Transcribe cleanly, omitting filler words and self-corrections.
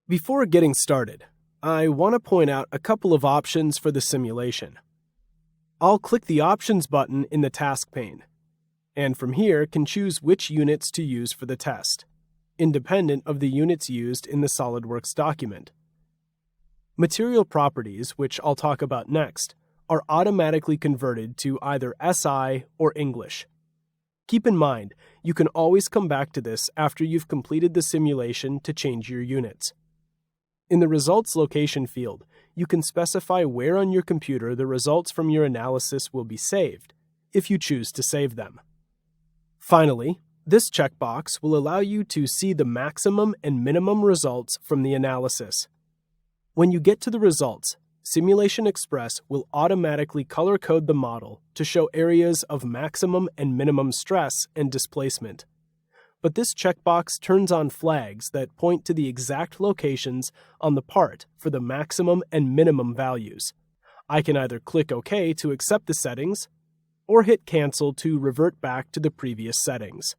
Before getting started, I want to point out a couple of options for the simulation. I'll click the Options button in the task pane, and from here can choose which units to use for the test, independent of the units used in the SOLIDWORKS document. Material properties, which I'll talk about next, are automatically converted to either SI or English. Keep in mind, you can always come back to this after you've completed the simulation to change your units. In the Results Location field, you can specify where on your computer the results from your analysis will be saved, if you choose to save them. Finally, this checkbox will allow you to see the maximum and minimum results from the analysis. When you get to the results, SimulationXpress will automatically color-code the model to show areas of maximum and minimum stress and displacement. But this checkbox turns on flags that point to the exact locations on the part for the maximum and minimum values. I can either click OK to accept the settings, or hit Cancel to revert back to the previous settings.